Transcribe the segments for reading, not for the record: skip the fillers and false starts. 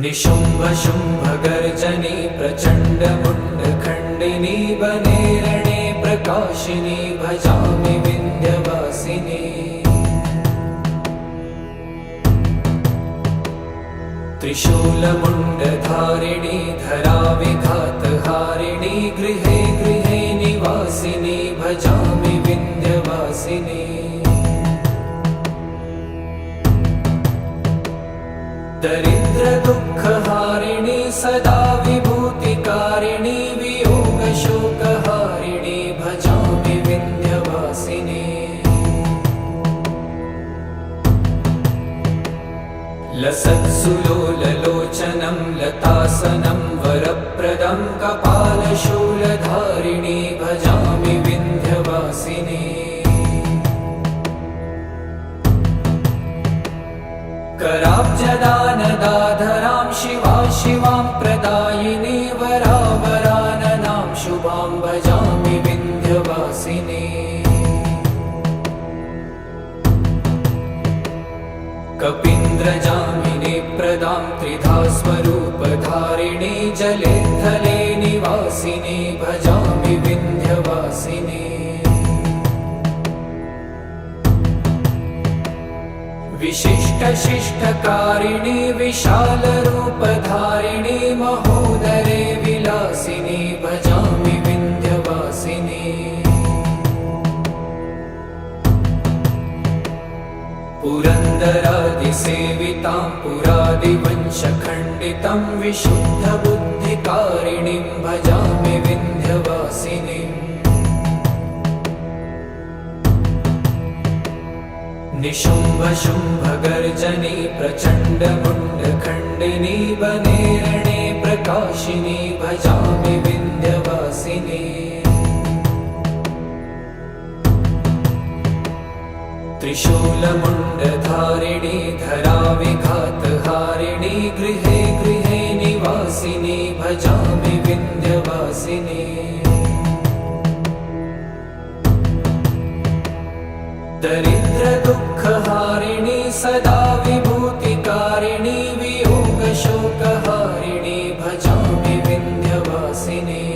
निशुम्भ शुम्भ गर्जनी प्रचण्ड मुण्डखण्डिनी वने रणे प्रकाशिनी भजामि विन्ध्यवासिनी। त्रिशूलमुण्डधारिणी धराविघातहारिणी गृहे गृहे निवासिनी भजामि विन्ध्यवासिनी। दरिद्र दुःखहारिणी सदा विभूतिकारिणी वियोगशोकहारिणी भजामि विन्ध्यवासिनी। लसत्सुलोललोचनं लतासनं वरप्रदं कपालशूलधारिणी भजामि विन्ध्यवासिनी। कराब्जदानदाधरां शिवा शिवां प्रदायिनी वरावराननां शुभां भजामि विन्ध्यवासिनी। कपीन्द्रजामिनी प्रदां त्रिधा स्वरूपधारिणी जले थले निवासिनी भजामि विन्ध्यवासिनी। विशिष्टशिष्टकारिणी विशालरूपधारिणी महोदरे विलासिनी भजामि विन्ध्यवासिनी। पुरन्दरादिसेवितां पुरादिवंशखण्डितं विशुद्धबुद्धिकारिणीं भजामि विन्ध्यवासिनीम्। निशुम्भ शुम्भ गर्जनी प्रचण्ड मुण्डखण्डिनी वने रणे प्रकाशिनी भजामि विन्ध्यवासिनी। त्रिशूलमुण्डधारिणी धराविघातहारिणी गृहे गृहे निवासिनी भजामि विन्ध्यवासिनी। दरिद्र दुःखहारिणी सदा विभूतिकारिणी वियोगशोकहारिणी भजामि विन्ध्यवासिनी।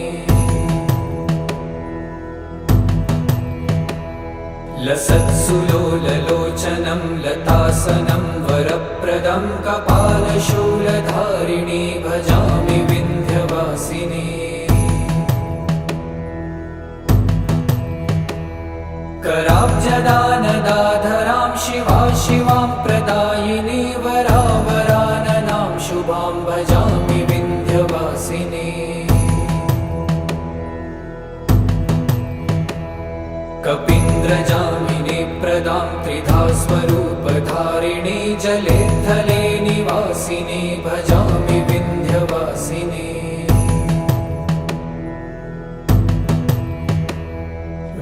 लसत्सुलोललोचनं लतासनं वरप्रदं कपालशूलधारिणी भजामि विन्ध्यवासिनी। कराब्जदानदाधरां शिवा शिवां प्रदायिनी वरावराननां शुभां भजामि विन्ध्यवासिनी। कपीन्द्रजामिनी प्रदां त्रिधा स्वरूपधारिणी जले थले निवासिनी भजामि विन्ध्यवासिनी।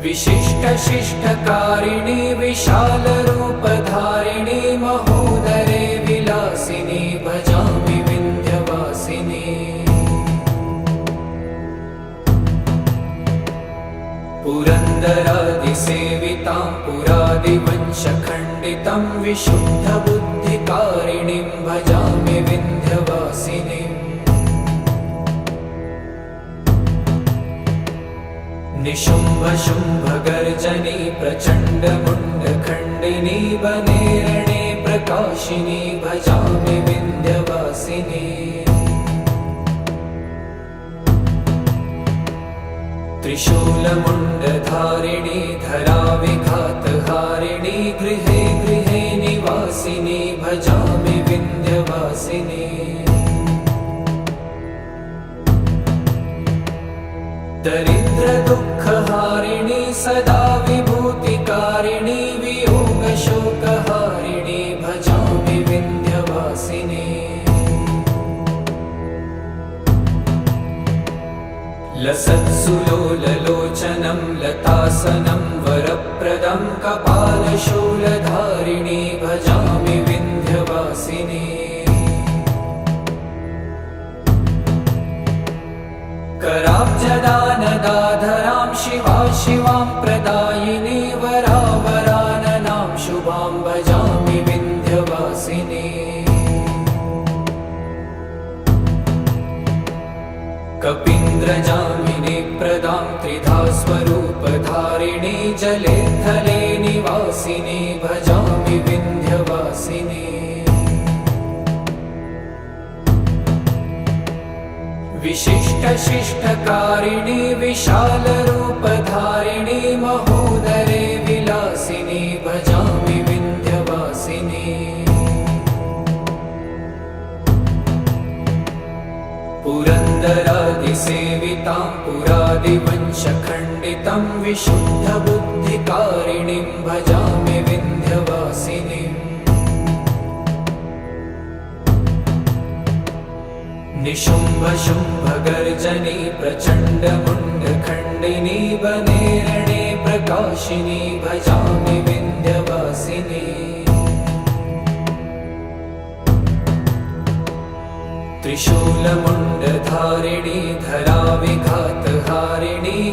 विशिष्टशिष्टकारिणी विशालरूपधारिणी महोदरे विलासिनी भजामि विन्ध्यवासिनी। पुरन्दरादिसेवितां पुरादिवंशखण्डितं विशुद्धबुद्धिकारिणीं भजामि विन्ध्यवासिनीम्। निशुम्भ शुम्भ गर्जनी प्रचण्ड मुण्डखण्डिनी वने रणे प्रकाशिनी भजामि विन्ध्यवासिनी। त्रिशूलमुण्डधारिणी धराविघातहारिणी गृहे गृहे निवासिनी भजामि विन्ध्यवासिनी। दरिद्र दुःखहारिणी सदा विभूतिकारिणी वियोगशोकहारिणी भजामि विन्ध्यवासिनी। लसत्सुलोललोचनं लतासनं वरप्रदं कपालशूलधारिणी भजामि विन्ध्यवासिनी। कराब्जदानदाधरां शिवा शिवां प्रदायिनी वरावराननां शुभां भजामि विन्ध्यवासिनी। कपीन्द्रजामिनी प्रदां त्रिधा स्वरूपधारिणी जले थले निवासिनी भजामि विन्ध्यवासिनी विशिष्टशिष्टकारिणी विशालरूपधारिणी महोदरे विलासिनी भजामि विन्ध्यवासिनी पुरन्दरादिसेवितां पुरादिवंशखण्डितं विशुद्धबुद्धिकारिणीं भजामि विन्ध्यवासिनीम् निशुम्भशुम्भगर्जनी प्रचण्डमुण्डखण्डिनी वनेरणे प्रकाशिनी भजामि विन्ध्यवासिनी त्रिशूलमुण्डधारिणी धराविघातहारिणी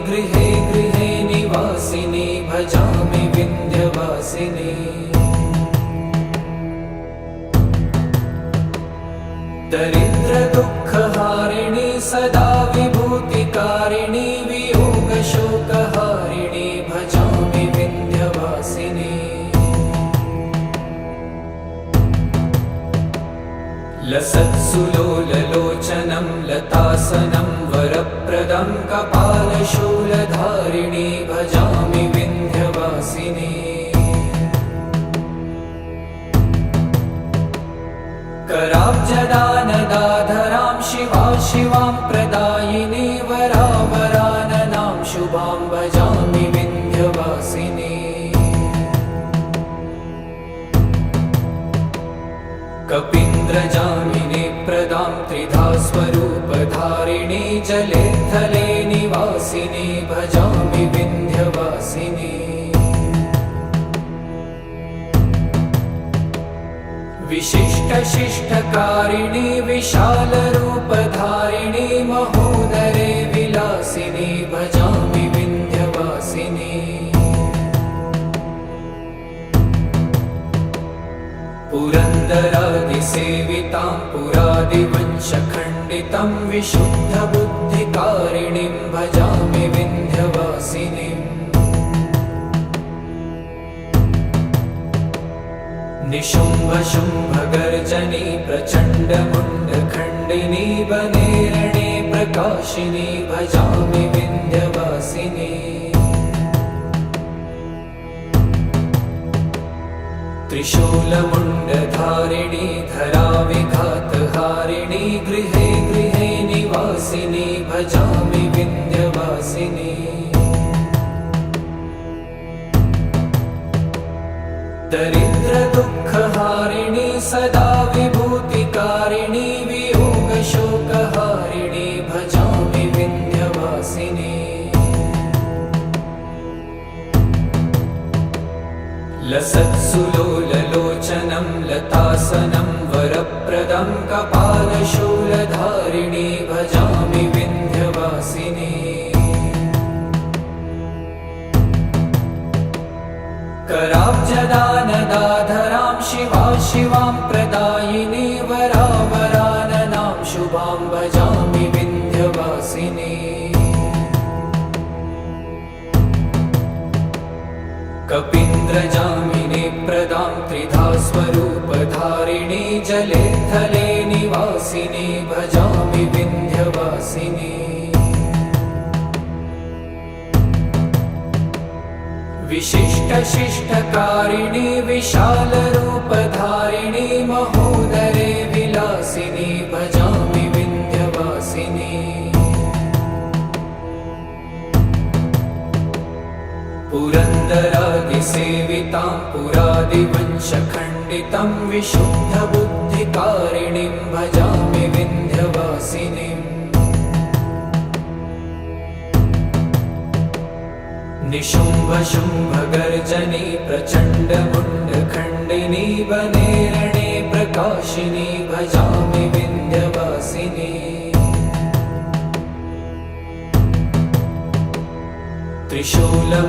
गृहे गृहे निवासिनी भजामि विन्ध्यवासिनी दरिद्रदुःखहारिणी सदा विभूतिकारिणी वियोगशोकहारिणी भजामि विन्ध्यवासिनी लसत्सुलोललोचनं लतासनं वरप्रदं कपालशूलधारिणी भजामि विन्ध्यवासिनी कराब्जदानदाधरां शिवां प्रदायिनी वरावराननां शुभां भजामि विन्ध्यवासिनी कपीन्द्रजामिनी प्रदां त्रिधा स्वरूपधारिणी जले थले निवासिनी भजामि विन्ध्यवासिनी विशिष्टशिष्टकारिणी विशालरूपधारिणी महोदरे विलासिनी भजामि विन्ध्यवासिनी पुरन्दरादिसेवितां पुरादिवंशखण्डितं विशुद्धबुद्धिकारिणीं भजामि विन्ध्यवासिनीम् निशुम्भशुम्भगर्जनी प्रचण्डमुण्डखण्डिनी वनेरणे प्रकाशिनी भजामि विन्ध्यवासिनी त्रिशूलमुण्डधारिणी धराविघातहारिणी गृहे गृहे निवासिनी भजामि विन्ध्यवासिनी दरिद्रदुःखहारिणी सदा विभूतिकारिणी वियोगशोकहारिणी भजामि विन्ध्यवासिनी लसत्सुलोललोचनं लतासनं वरप्रदं कपालशूलधारिणी भजामि विन्ध्यवासिनी कराब्जदानदाधरां शिवां प्रदायिनी वरावराननां शुभां भजामि विन्ध्यवासिनी कपीन्द्रजामिनी प्रदां त्रिधा स्वरूपधारिणी जले थले निवासिनी भजामि विन्ध्यवासिनी विशिष्टशिष्टकारिणी विशालरूपधारिणी महोदरे विलासिनी भजामि विन्ध्यवासिनी पुरन्दरादिसेवितां पुरादिवंशखण्डितं विशुद्धबुद्धिकारिणीं भजामि विन्ध्यवासिनीम् निशुम्भशुम्भगर्जनी प्रचण्डमुण्डखण्डिनी वनेरणे प्रकाशिनी भजामि विन्ध्यवासिनी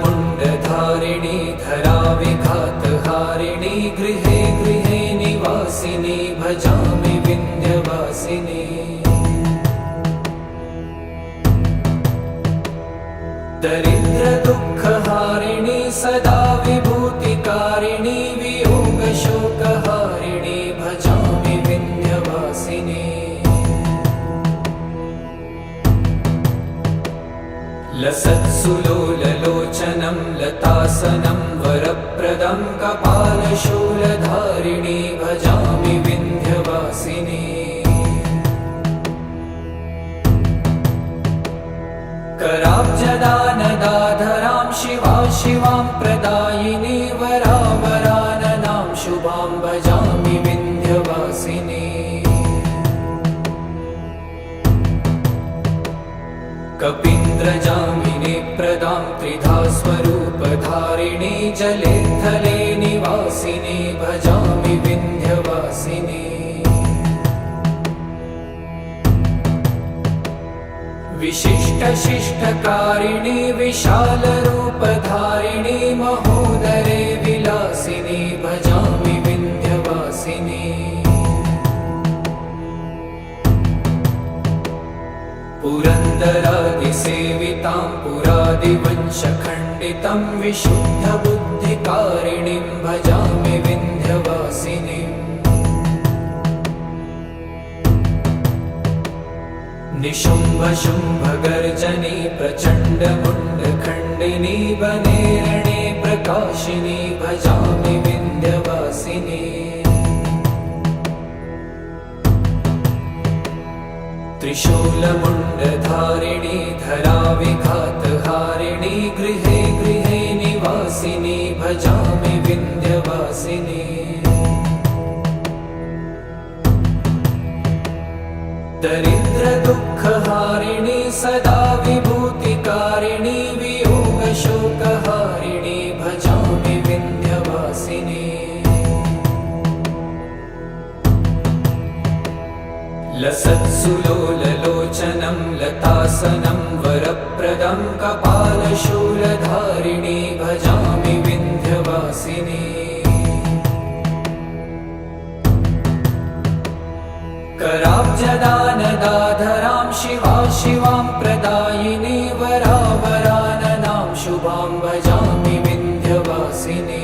त्रिशूलमुण्डधारिणी धराविघातहारिणी गृहे गृहे निवासिनी भजामि विन्ध्यवासिनी दरिद्रदुःखहारिणी सदा विभूतिकारिणी वियोगशोकहारिणी भजामि विन्ध्यवासिनी लसत्सुलोललोचनं लतासनं वरप्रदं कपालशूलधारिणी भजामि विन्ध्यवासिनी कराब्जदानदाधरां शिवां प्रदायिनी वरावराननां शुभां भजामि विन्ध्यवासिनी कपीन्द्रजामिनी प्रदां त्रिधा स्वरूपधारिणी जले थले निवासिनी भजामि विन्ध्यवासिनी विशिष्टशिष्टकारिणी विशालरूपधारिणी महोदरे विलासिनी भजामि विन्ध्यवासिनी पुरन्दरादिसेवितां पुरादिवंशखण्डितं विशुद्धबुद्धिकारिणीं भजामि विन्ध्यवासिनीम् निशुम्भशुम्भगर्जनी प्रचण्डमुण्डखण्डिनी वने रणे प्रकाशिनी भजामि विन्ध्यवासिनी त्रिशूलमुण्डधारिणी धराविघातहारिणी गृहे गृहे निवासिनी भजामि विन्ध्यवासिनी दरिद्रदुःखहारिणी सदा विभूतिकारिणी वियोगशोकहारिणी भजामि विन्ध्यवासिनी लसत्सुलोललोचनं लतासनं वरप्रदं कपालशूलधारिणी भजामि विन्ध्यवासिनी कराब्जदानदाधरां शिवां प्रदायिनी वरावराननां शुभां भजामि विन्ध्यवासिनी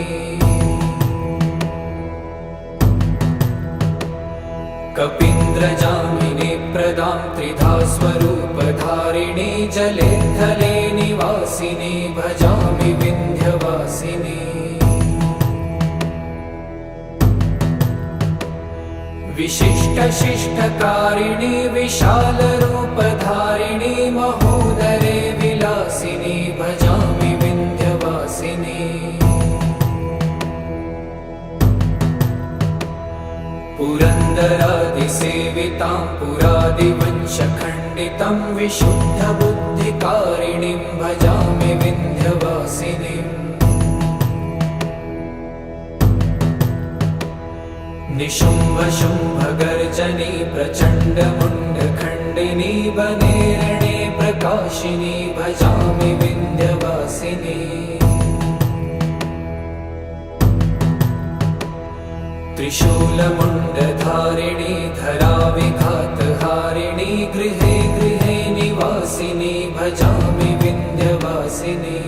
कपीन्द्रजामिनी प्रदां त्रिधा स्वरूपधारिणी जले थले निवासिनी भजामि विन्ध्यवासिनी विशिष्टशिष्टकारिणी विशालरूपधारिणी महोदरे विलासिनी भजामि विन्ध्यवासिनी पुरन्दरादिसेवितां पुरादिवंशखण्डितं विशुद्धबुद्धिकारिणीं भजामि विन्ध्यवासिनीम् निशुम्भशुम्भगर्जनी प्रचण्डमुण्डखण्डिनी वने रणे प्रकाशिनी भजामि विन्ध्यवासिनी त्रिशूलमुण्डधारिणी धराविघातहारिणी गृहे गृहे निवासिनी भजामि विन्ध्यवासिनी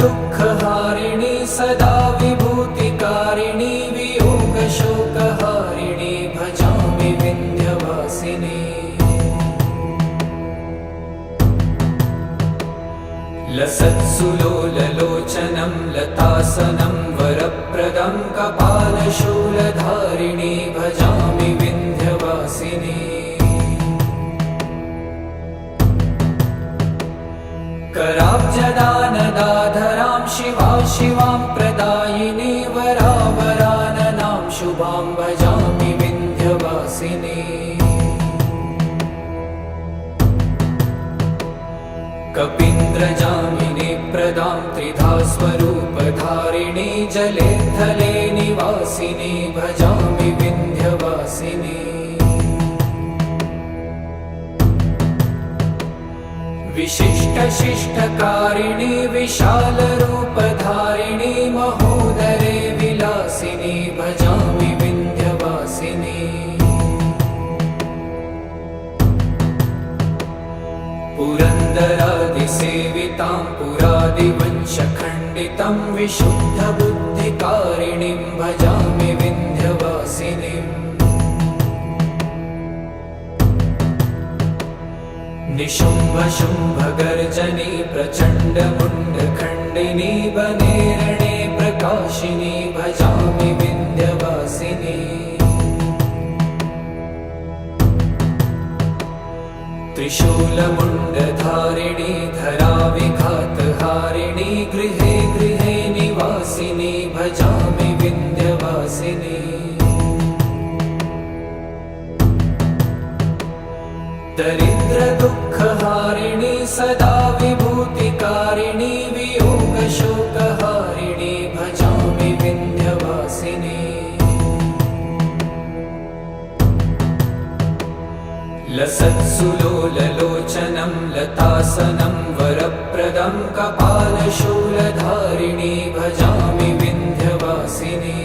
दरिद्रदुःखहारिणी सदा विभूतिकारिणी वियोगशोकहारिणी भजामि विन्ध्यवासिनी लसत्सुलोललोचनं लतासनं वरप्रदं कपालशूलधारिणी भजामि विन्ध्यवासिनी कराब्जदानदाधरां शिवां प्रदायिनी वरावराननां शुभां भजामि विन्ध्यवासिनी कपीन्द्रजामिनी प्रदां त्रिधा स्वरूपधारिणी जले थले निवासिनी भजामि विन्ध्यवासिनी विशिष्टशिष्टकारिणी विशालरूपधारिणी महोदरे विलासिनी भजामि विन्ध्यवासिनी पुरन्दरादिसेवितां पुरादिवंशखण्डितं विशुद्धबुद्धिकारिणीं भजामि विन्ध्यवासिनीम् निशुम्भशुम्भगर्जनी प्रचण्डमुण्डखण्डिनी वने रणे प्रकाशिनी भजामि विन्ध्यवासिनी त्रिशूलमुण्डधारिणी धराविघातहारिणी गृहे गृहे निवासिनी भजामि विन्ध्यवासिनी दरिद्रदुःखहारिणी सदा विभूतिकारिणी वियोगशोकहारिणी भजामि विन्ध्यवासिनी लसत्सुलोललोचनं लतासनं वरप्रदं कपालशूलधारिणी भजामि विन्ध्यवासिनी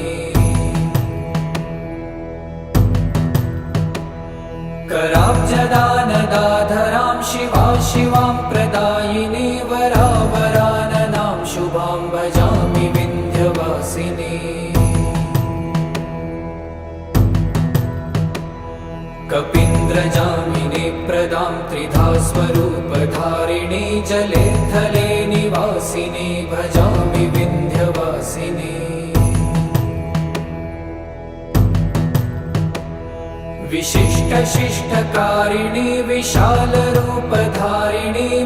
कराब्जदानदाधरां शिवा शिवां प्रदायिनी वरावराननां शुभां भजामि विन्ध्यवासिनी कपीन्द्रजामिनी प्रदां त्रिधा स्वरूपधारिणी जले थले निवासिनी भजामि विन्ध्यवासिनी विशिष्टशिष्टकारिणी विशालरूपधारिणी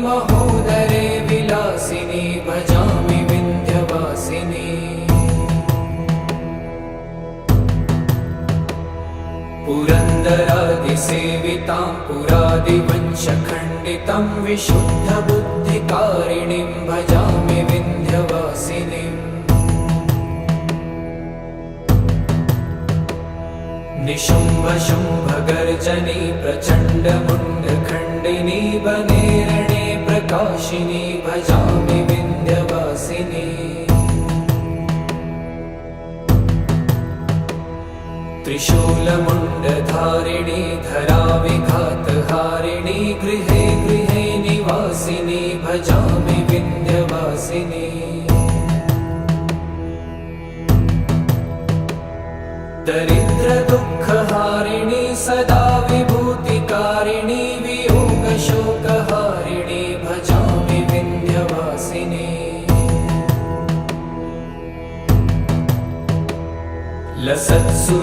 महोदरे विलासिनी भजामि विन्ध्यवासिनी पुरन्दरादिसेवितां पुरादिवंशखण्डितं विशुद्धबुद्धिकारिणीं भजामि विन्ध्यवासिनीम् निशुम्भशुम्भगर्जनी प्रचण्डमुण्डखण्डिनी वने रणे प्रकाशिनी भजामि विन्ध्यवासिनी त्रिशूलमुण्डधारिणी धराविघातहारिणी गृहे गृहे निवासिनी भजामि विन्ध्यवासिनी दरिद्रदुःखहारिणी सदा विभूतिकारिणी वियोगशोकहारिणी भजामि विन्ध्यवासिनी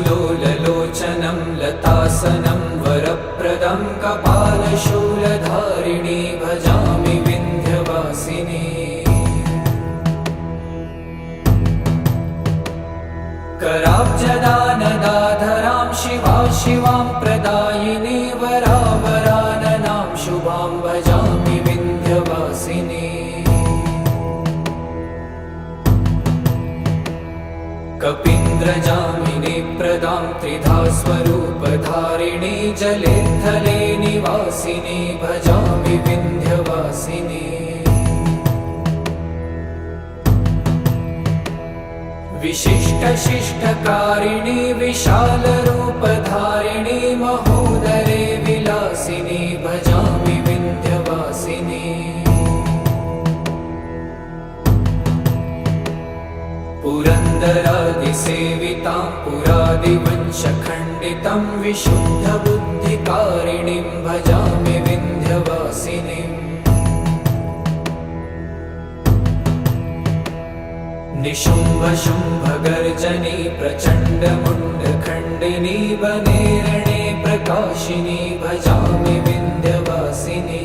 लसत्सुलोललोचनं लतासनं वरप्रदं कपालशूलधारिणी भजामि विन्ध्यवासिनी कराब्जदानदाधरां शिवा शिवां प्रदायिनी वरावराननां शुभां भजामि विन्ध्यवासिनी कपीन्द्रजामिनी प्रदां त्रिधा स्वरूपधारिणी जले थले निवासिनी भजामि विन्ध्यवासिनी विशिष्टशिष्टकारिणी विशालरूपधारिणी महोदरे विलासिनी भजामि विन्ध्यवासिनी पुरन्दरादिसेवितां पुरादिवंशखण्डितं विशुद्धबुद्धिकारिणीं भजामि विन्ध्यवासिनीम् निशुम्भशुम्भगर्जनी प्रचण्डमुण्डखण्डिनी वने रणे प्रकाशिनी भजामि विन्ध्यवासिनी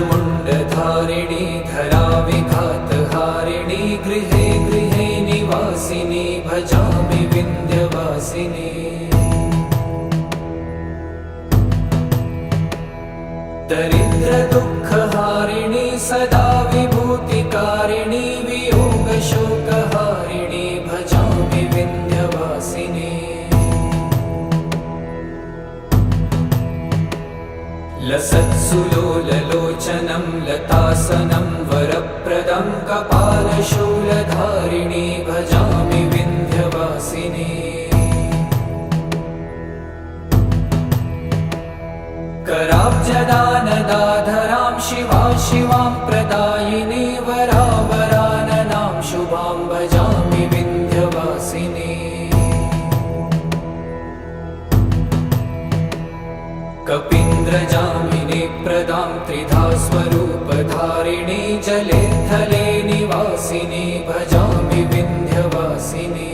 त्रिशूलमुण्डधारिणी धराविघातहारिणी गृहे गृहे निवासिनी भजामि विन्ध्यवासिनी दरिद्रदुःखहारिणी सदा विभूतिकारिणी वियोगशोकहारिणी भजामि विन्ध्यवासिनी लसत्सुलोललोचनं लतासनं वरप्रदं कपालशूलधारिणी भजामि विन्ध्यवासिनी कराब्जदानदाधरां शिवा शिवां प्रदायिनी वरावराननां शुभां भजामि विन्ध्यवासिनी कपीन्द्रजामिनी प्रदां त्रिधा स्वरूपधारिणी जले थले निवासिनी भजामि विन्ध्यवासिनी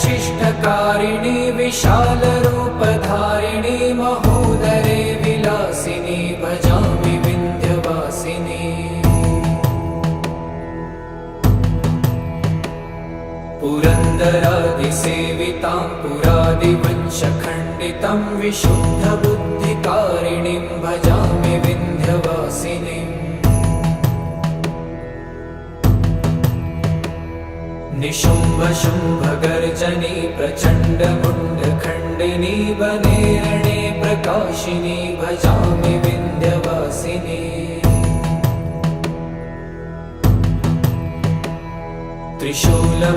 विशिष्टशिष्टकारिणी विशालरूपधारिणी महोदरे विलासिनी भजामि विन्ध्यवासिनी पुरन्दरादिसेवितां पुरादिवंशखण्डितं विशुद्धबुद्धिकारिणीं भजामि विन्ध्यवासिनीम् निशुम्भशुम्भगर्जनी प्रचण्डमुण्डखण्डिनी वने रणे प्रकाशिनी भजामि विन्ध्यवासिनी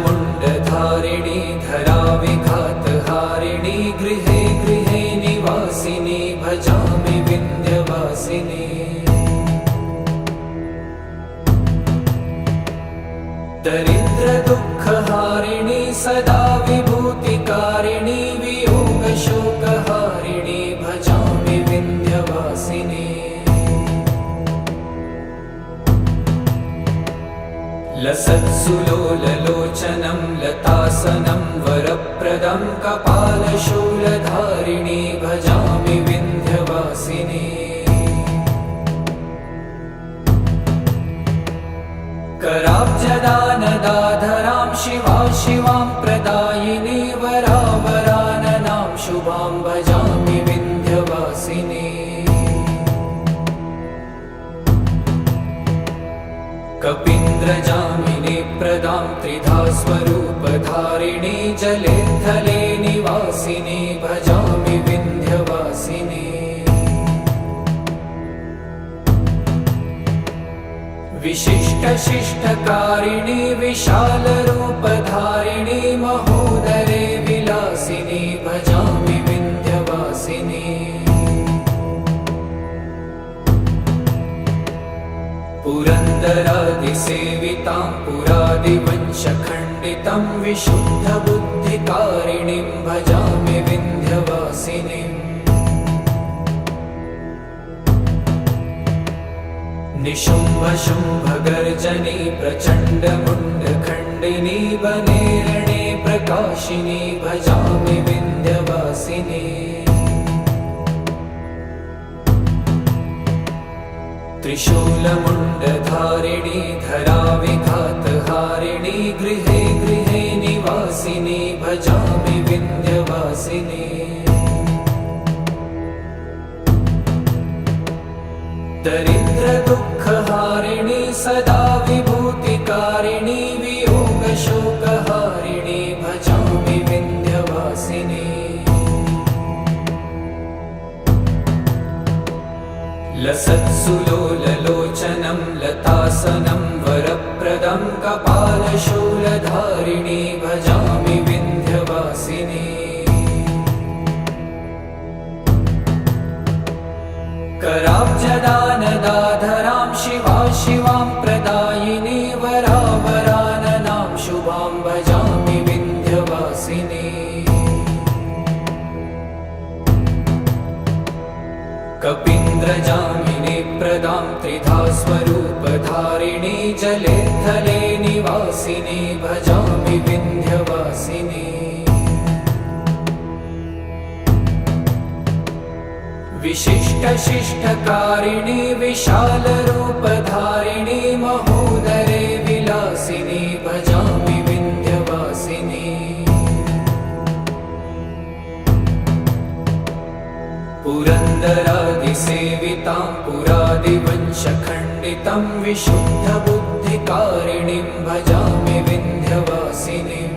त्रिशूलमुण्डधारिणी धराविघातहारिणी गृहे गृहे निवासिनी भजामि विन्ध्यवासिनी दरिद्रदुःखहारिणी सदा विभूतिकारिणी वियोगशोकहारिणी भजामि विन्ध्यवासिनी लसत्सुलोललोचनं लतासनं वरप्रदं कपालशूलधारिणी भजामि विन्ध्यवासिनी कराब्जदानदाधरां शिवा शिवां प्रदायिनी वरावराननां शुभां भजामि विन्ध्यवासिनी कपीन्द्रजामिनी प्रदां त्रिधा स्वरूपधारिणी जले थले निवासिनी भजामि विन्ध्यवासिनी विशिष्टशिष्टकारिणी विशालरूपधारिणी महोदरे विलासिनी भजामि विन्ध्यवासिनी पुरन्दरादिसेवितां पुरादिवंशखण्डितं विशुद्धबुद्धिकारिणीं भजामि विन्ध्यवासिनीम् निशुम्भशुम्भगर्जनी प्रचण्डमुण्डखण्डिनी वने रणे प्रकाशिनी भजामि विन्ध्यवासिनी त्रिशूलमुण्डधारिणी धराविघातहारिणी गृहे गृहे निवासिनी भजामि विन्ध्यवासिनी दरिद्रदुःखहारिणी सदा विभूतिकारिणी वियोगशोकहारिणी भजामि विन्ध्यवासिनी लसत्सुलोललोचनं लतासनं वरप्रदं कपालशूलधारिणी भजामि विन्ध्यवासिनी कराब्जदानदाधरां शिवा शिवां प्रदायिनी वरावराननां शुभां भजामि विन्ध्यवासिनी कपीन्द्रजामिनी प्रदां त्रिधा स्वरूपधारिणी जले थले निवासिनी भजामि विन्ध्यवासिनी विशिष्टशिष्टकारिणी विशालरूपधारिणी महोदरे विलासिनी भजामि विन्ध्यवासिनी पुरन्दरादिसेवितां पुरादिवंशखण्डितं विशुद्धबुद्धिकारिणीं भजामि विन्ध्यवासिनीम्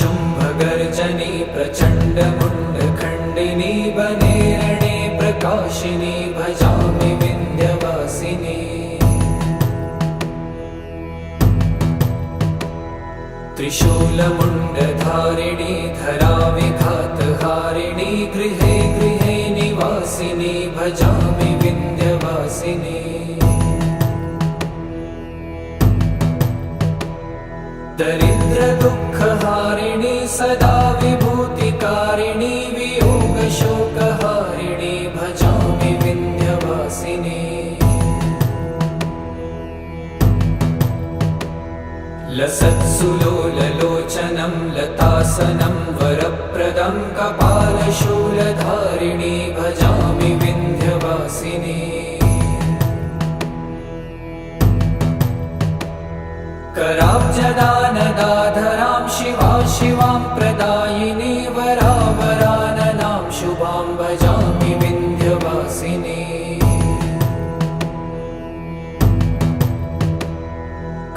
निशुम्भशुम्भगर्जनी प्रचण्डमुण्डखण्डिनी वने रणे प्रकाशिनी भजामि विन्ध्यवासिनी त्रिशूलमुण्डधारिणी धराविघातहारिणी गृहे गृहे निवासिनी भजामि विन्ध्यवासिनी दरिद्रदुःखहारिणी सदा विभूतिकारिणी वियोगशोकहारिणी भजामि विन्ध्यवासिनी लसत्सुलोललोचनं लतासनं वरप्रदं कपालशूलधारिणी भजामि विन्ध्यवासिनी कराब्जदानदाधरां शिवा शिवां प्रदायिनी वरावराननां शुभां भजामि विन्ध्यवासिनी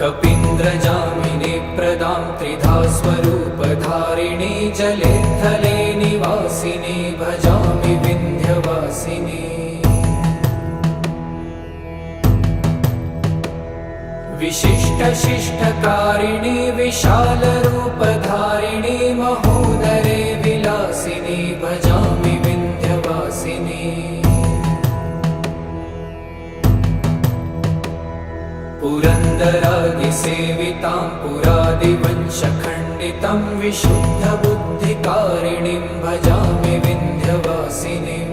कपीन्द्रजामिनी प्रदां त्रिधा स्वरूपधारिणी जले थले निवासिनी भजामि विन्ध्यवासिनी विशिष्टशिष्टकारिणी विशालरूपधारिणी महोदरे विलासिनी भजामि विन्ध्यवासिनी पुरन्दरादिसेवितां पुरादिवंशखण्डितं विशुद्धबुद्धिकारिणीं भजामि विन्ध्यवासिनीम्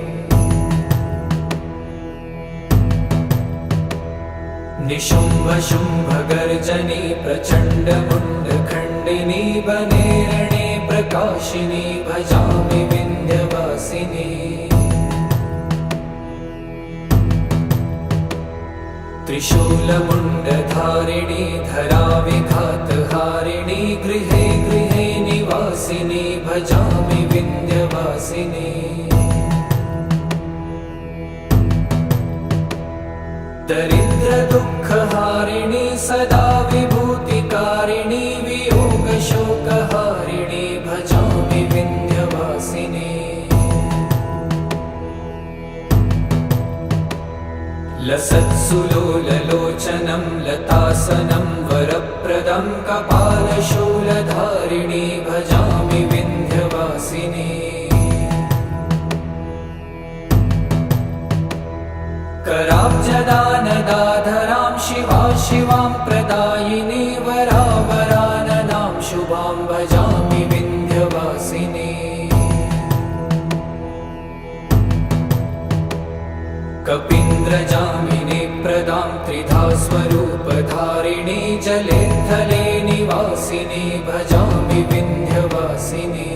निशुम्भशुम्भगर्जनी प्रचण्डमुण्डखण्डिनी वने रणे प्रकाशिनी भजामि विन्ध्यवासिनी त्रिशूलमुण्डधारिणी धराविघातहारिणी गृहे गृहे निवासिनी भजामि विन्ध्यवासिनी दरिद्रदुःखहारिणी सदा विभूतिकारिणी वियोगशोकहारिणी भजामि विन्ध्यवासिनी लसत्सुलोललोचनं लतासनं वरप्रदं कपालशूलधारिणी भजामि विन्ध्यवासिनी कराब्जदानदाधरां शिवा शिवां प्रदायिनी वरावराननां शुभां भजामि विन्ध्यवासिनी कपीन्द्रजामिनी प्रदां त्रिधा स्वरूपधारिणी जले थले निवासिनी भजामि विन्ध्यवासिनी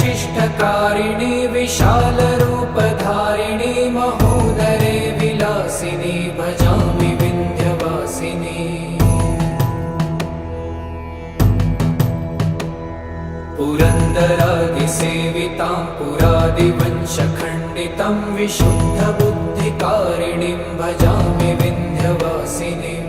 विशिष्टशिष्टकारिणी विशालरूपधारिणी महोदरे विलासिनी भजामि विन्ध्यवासिनी पुरन्दरादिसेवितां पुरादिवंशखण्डितं विशुद्धबुद्धिकारिणीं भजामि विन्ध्यवासिनीम्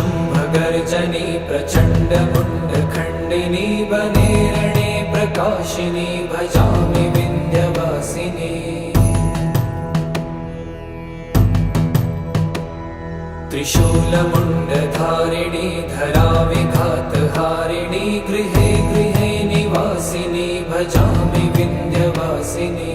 निशुम्भशुम्भगर्जनी प्रचण्डमुण्डखण्डिनी वने रणे प्रकाशिनी भजामि विन्ध्यवासिनी त्रिशूलमुण्डधारिणी धराविघातहारिणी गृहे गृहे निवासिनी भजामि विन्ध्यवासिनी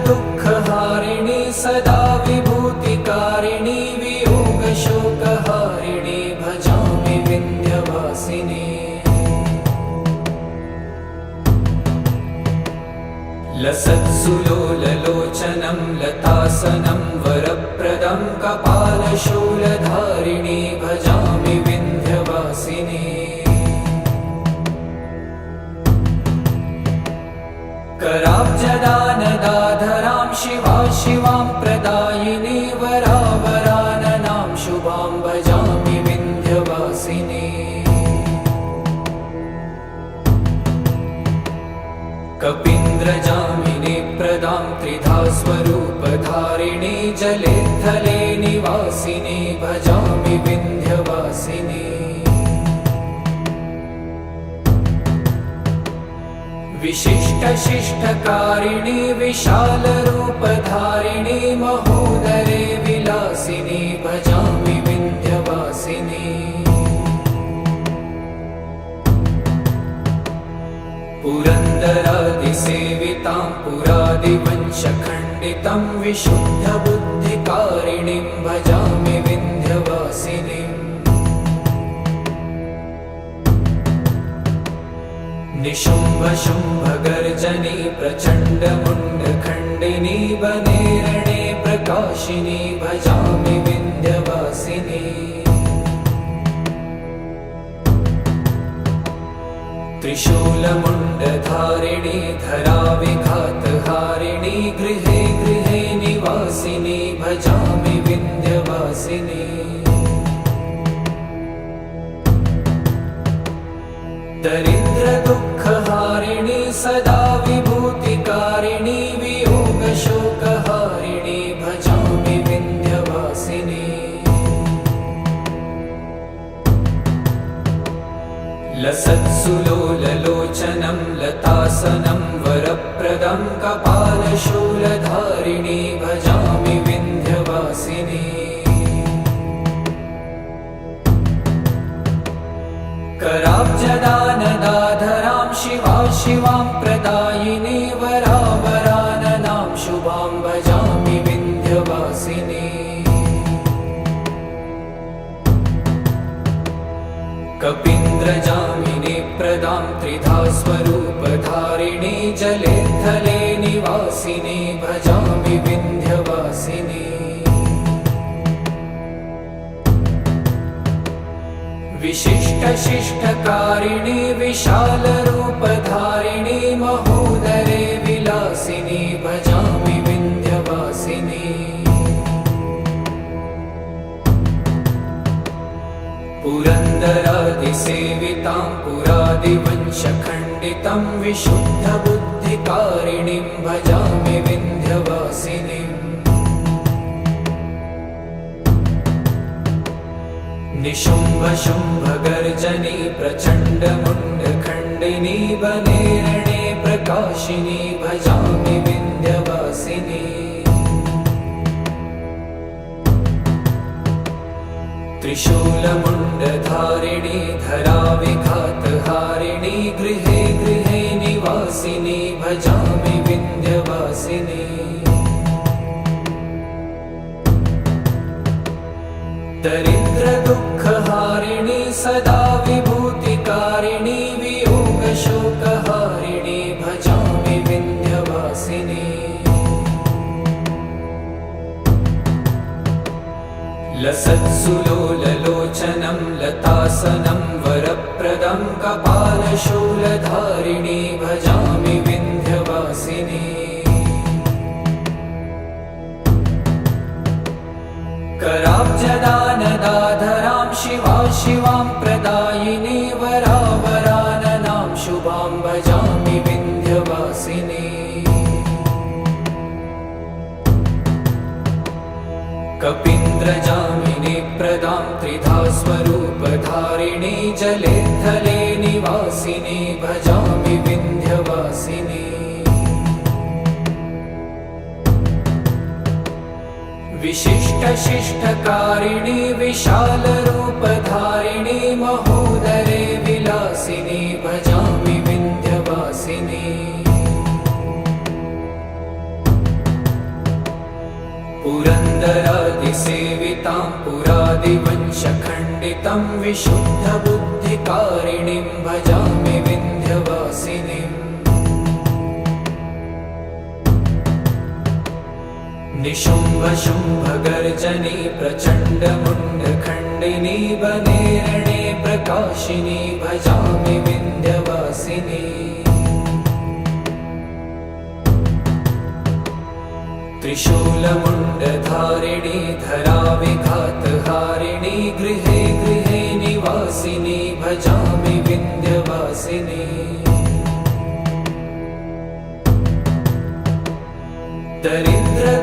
दरिद्रदुःखहारिणी सदा विभूतिकारिणी वियोगशोकहारिणी भजामि विन्ध्यवासिनी लसत्सुलोललोचनं लतासनं वरप्रदं कपालशूलधारिणी भजामि विन्ध्यवासिनी कराब्जदानदाधरां शिवा शिवां प्रदायिनी वरावराननां शुभां भजामि विन्ध्यवासिनी कपीन्द्रजामिनी प्रदां त्रिधा स्वरूपधारिणी जले थले निवासिनी भजामि विन्ध्यवासिनी विशिष्टशिष्टकारिणी विशालरूपधारिणी महोदरे विलासिनी भजामि विन्ध्यवासिनी पुरन्दरादिसेवितां पुरादिवंशखण्डितं विशुद्धबुद्धिकारिणीं भजामि विन्ध्यवासिनीम् निशुम्भशुम्भगर्जनी प्रचण्डमुण्डखण्डिनी वने रणे प्रकाशिनी भजामि विन्ध्यवासिनी त्रिशूलमुण्डधारिणी धराविघातहारिणी गृहे गृहे निवासिनी भजामि विन्ध्यवासिनी दरिद्रदुःखहारिणी सदा विभूतिकारिणी वियोगशोकहारिणी भजामि विन्ध्यवासिनी लसत्सुलोललोचनं लतासनं वरप्रदं कपालशूलधारिणी भजामि विन्ध्यवासिनी कराब्जदानदाधरां शिवां प्रदायिनी वरावराननां शुभां भजामि विन्ध्यवासिनी कपीन्द्रजामिनी प्रदां त्रिधा स्वरूपधारिणी जले थले निवासिनी भजामि विन्ध्यवासिनी विशिष्टशिष्टकारिणी विशालरूपधारिणी महोदरे विलासिनी भजामि विन्ध्यवासिनी पुरन्दरादिसेवितां पुरादिवंशखण्डितं विशुद्धबुद्धिकारिणीं भजामि विन्ध्यवासिनीम् निशुम्भशुम्भगर्जनी प्रचण्डमुण्डखण्डिनी वने रणे प्रकाशिनी भजामि विन्ध्यवासिनी त्रिशूलमुण्डधारिणी धराविघातहारिणी गृहे गृहे निवासिनी भजामि विन्ध्यवासिनी दरिद्रदुःखहारिणी सदा विभूतिकारिणी वियोगशोकहारिणी भजामि विन्ध्यवासिनी लसत्सुलोललोचनं लतासनं वरप्रदं कपालशूलधारिणी भजामि विन्ध्यवासिनी कराब्जदानदाधरां शिवां प्रदायिनी वरावराननां शुभां भजामि विन्ध्यवासिनी कपीन्द्रजामिनी प्रदां त्रिधा स्वरूपधारिणी जले थले निवासिनी भजामि विन्ध्यवासिनी विशिष्टशिष्टकारिणी विशालरूपधारिणी महोदरे विलासिनी भजामि विन्ध्यवासिनी पुरन्दरादिसेवितां पुरादिवंशखण्डितं विशुद्धबुद्धिकारिणीं भजामि विन्ध्यवासिनीम् निशुम्भशुम्भगर्जनी प्रचण्डमुण्डखण्डिनी वने रणे प्रकाशिनी भजामि विन्ध्यवासिनी त्रिशूलमुण्डधारिणी धराविघातहारिणी गृहे गृहे निवासिनी भजामि विन्ध्यवासिनी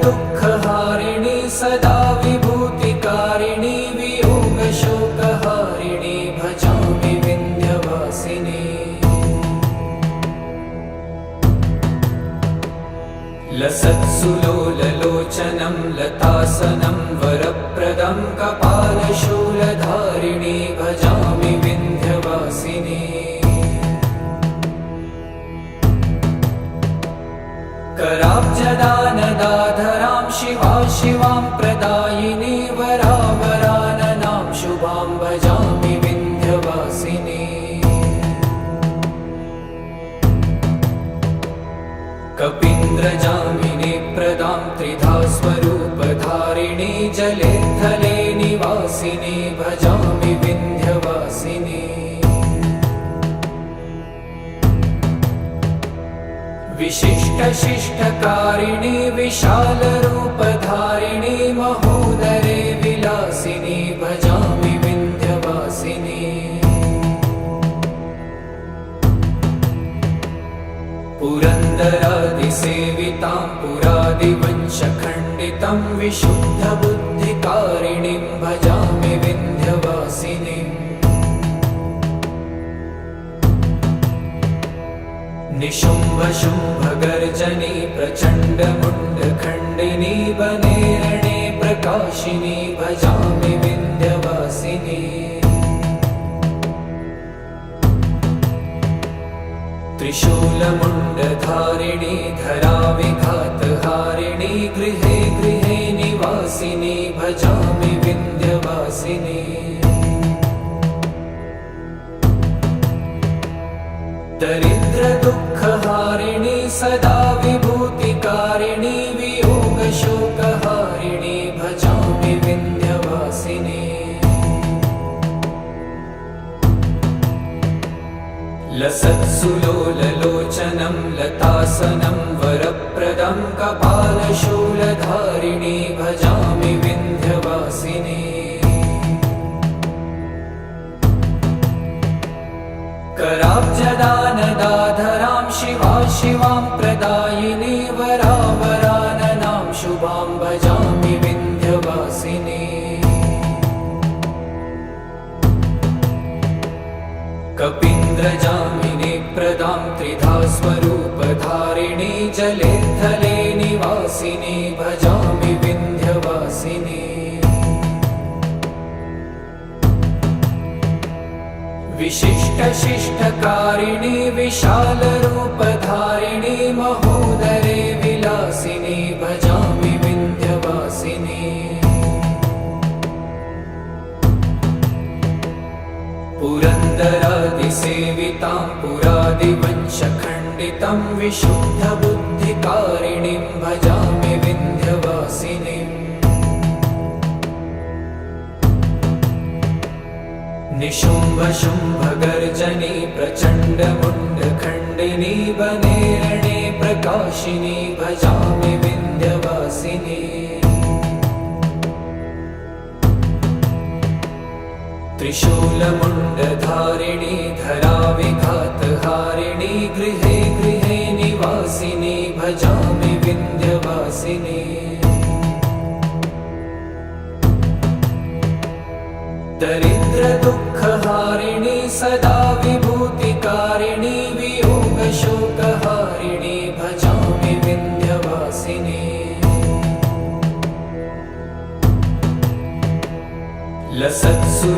दरिद्रदुःखहारिणी सदा विभूतिकारिणी वियोगशोकहारिणी भजामि विन्ध्यवासिनी लतासनं वरप्रदं कपालशूलधारिणी भजामि विन्ध्यवासिनी कराब्जदानदाधरां शिवां प्रदायिनी वरावराननां शुभां भजामि विन्ध्यवासिनी कपीन्द्रजामिनी प्रदां त्रिधा स्वरूपधारिणी जले थले निवासिनी भजामि विन्ध्यवासिनी विशिष्टशिष्टकारिणी विशालरूपधारिणी महोदरे विलासिनी भजामि विन्ध्यवासिनी पुरन्दरादिसेवितां पुरादिवंशखण्डितं विशुद्धबुद्धिकारिणीं भजामि विन्ध्यवासिनीम् निशुम्भशुम्भगर्जनी प्रचण्डमुण्डखण्डिनी वने रणे प्रकाशिनी भजामि विन्ध्यवासिनी त्रिशूलमुण्डधारिणी धराविघातहारिणी गृहे गृहे निवासिनी भजामि विन्ध्यवासिनी दरिद्रदुःखहारिणी सदा विभूतिकारिणी वियोगशोकहारिणी भजामि विन्ध्यवासिनी लसत्सुलोललोचनं लतासनं वरप्रदं कपालशूलधारिणी भजामि विन्ध्यवासिनी कराब्जदानदाधरां शिवां प्रदायिनी वरावराननां शुभां भजामि विन्ध्यवासिनी कपीन्द्रजामिनी प्रदां त्रिधा स्वरूपधारिणी जले थले निवासिनी भजामि विन्ध्यवासिनी विशिष्टशिष्टकारिणी विशालरूपधारिणी महोदरे विलासिनी भजामि विन्ध्यवासिनी पुरन्दरादिसेवितां पुरादिवंशखण्डितं विशुद्धबुद्धिकारिणीं भजामि विन्ध्यवासिनीम् निशुम्भशुम्भगर्जनी प्रचण्डमुण्डखण्डिनी वने रणे प्रकाशिनी भजामि विन्ध्यवासिनी त्रिशूलमुण्डधारिणी धराविघातहारिणी गृहे गृहे निवासिनी भजामि विन्ध्यवासिनी दरिद्रदुःखहारिणी सदा विभूतिकारिणी वियोगशोकहारिणी भजामि विन्ध्यवासिनी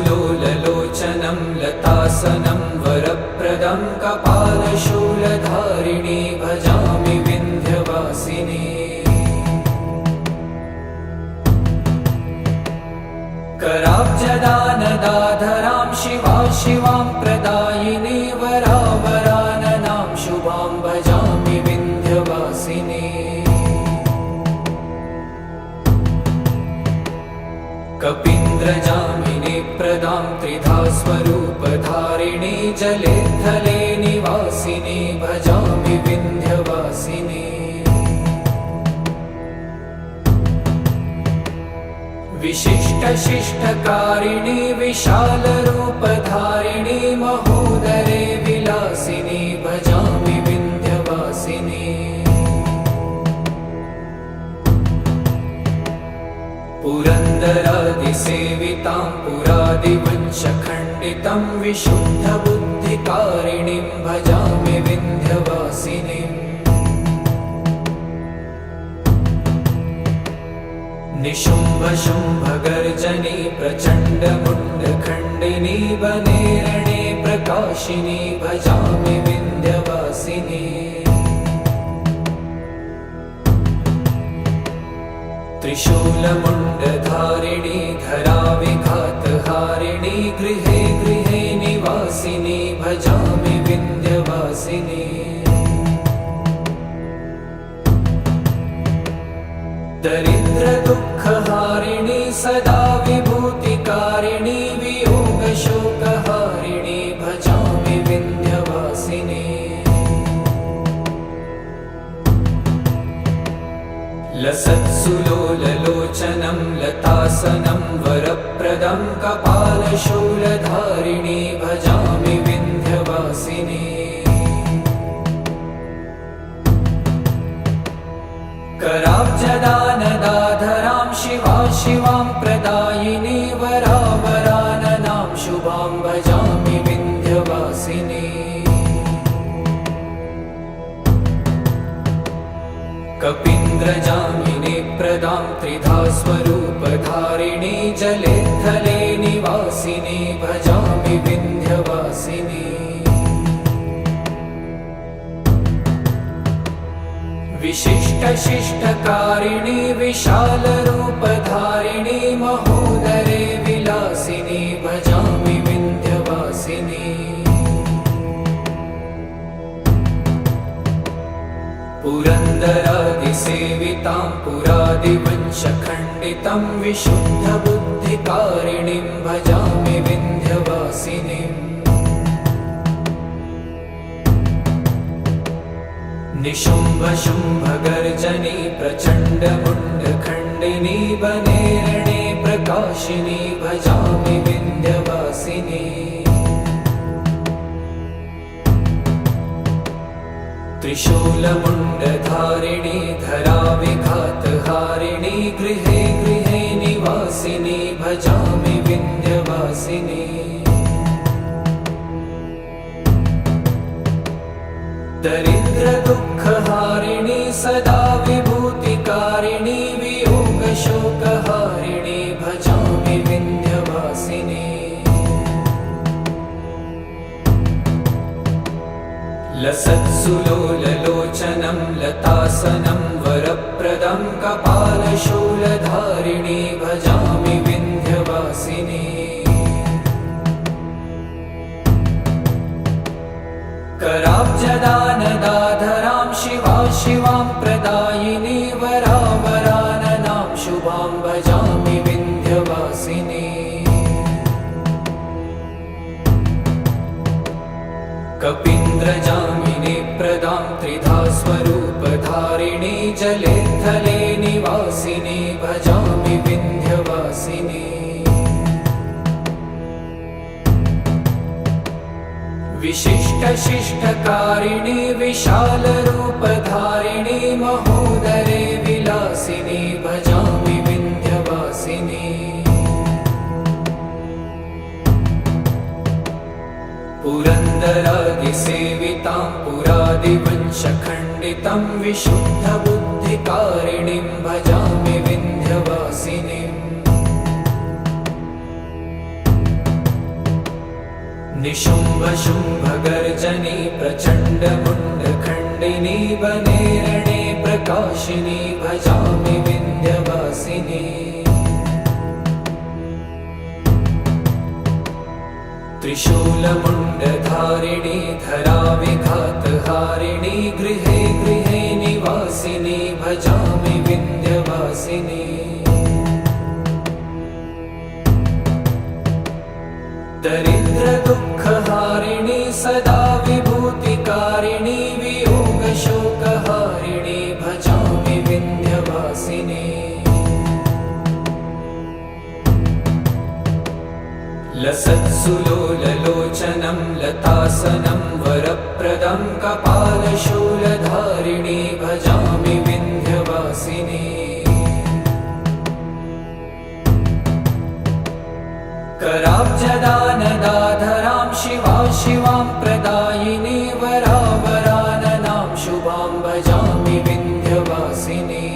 लसत्सुलोललोचनं लतासनं वरप्रदं कपालशूलधारिणी भजामि विन्ध्यवासिनी कराब्जदानदाधरां शिवां प्रदायिनी वरावराननां शुभां भजामि विन्ध्यवासिनी कपीन्द्रजामिनी प्रदां त्रिधा स्वरूपधारिणी जले थले निवासिनी भजामि विन्ध्यवासिनी विशिष्टशिष्टकारिणी विशालरूपधारिणी महोदरे विलासिनी भजामि विन्ध्यवासिनी पुरन्दरादिसेवितां पुरादिवंशखण्डितं विशुद्धबुद्धिकारिणीं भजामि विन्ध्यवासिनीम् निशुम्भशुम्भगर्जनी प्रचण्डमुण्डखण्डिनी वने रणे प्रकाशिनी भजामि विन्ध्यवासिनी त्रिशूलमुण्डधारिणी धराविघातहारिणी गृहे गृहे निवासिनी भजामि विन्ध्यवासिनी दरिद्रदुःखहारिणी सदा विभूतिकारिणी वियोगशोकहारिणी भजामि विन्ध्यवासिनी लसत्सुलोललोचनं लतासनं वरप्रदं कपालशूलधारिणी भजामि विन्ध्यवासिनी कराब्जदानदाधरां शिवां प्रदायिनी वरावराननां शुभां भजामि विन्ध्यवासिनी कपीन्द्रजामिनी प्रदां त्रिधा स्वरूपधारिणी जले थले निवासिनी भजामि विन्ध्यवासिनी विशिष्टशिष्टकारिणी विशालरूपधारिणी महोदरे विलासिनी भजामि विन्ध्यवासिनी पुरन्दरादिसेवितां पुरादिवंशखण्डितं विशुद्धबुद्धिकारिणीं भजामि विन्ध्यवासिनीम् निशुम्भशुम्भगर्जनी प्रचण्डमुण्डखण्डिनी वने रणे प्रकाशिनी भजामि विन्ध्यवासिनी त्रिशूलमुण्डधारिणी धराविघातहारिणी गृहे गृहे निवासिनी भजामि विन्ध्यवासिनी दरिद्रदुःखहारिणी सदा विभूतिकारिणी वियोगशोकहारिणी भजामि विन्ध्यवासिनी लसत्सुलोललोचनं लतासनं वरप्रदं कपालशूलधारिणी भजामि विन्ध्यवासिनी कराब्जदानदाधरां शिवां प्रदायिनी वरावराननां शुभां भजामि विन्ध्यवासिनी कपीन्द्रजामिनी प्रदां त्रिधा स्वरूपधारिणी जले थले निवासिनी भजामि विन्ध्यवासिनी विशिष्टशिष्टकारिणी विशालरूपधारिणी महोदरे विलासिनी भजामि विन्ध्यवासिनी पुरन्दरादिसेवितां पुरादिवंशखण्डितं विशुद्धबुद्धिकारिणीं भजामि विन्ध्यवासिनीम् निशुम्भशुम्भगर्जनी प्रचण्डमुण्डखण्डिनी वने रणे प्रकाशिनी भजामि विन्ध्यवासिनी त्रिशूलमुण्डधारिणी धराविघातहारिणी गृहे गृहे निवासिनी भजामि विन्ध्यवासिनी दरिद्रदुःखहारिणी सदा विभूतिकारिणी वियोगशोकहारिणी भजामि विन्ध्यवासिनी लसत्सुलोललोचनं लतासनं वरप्रदं कपालशूलधारिणी भजामि विन्ध्यवासिनी कराब्जदानदाधरां शिवां प्रदायिनी वरावराननां शुभां भजामि विन्ध्यवासिनी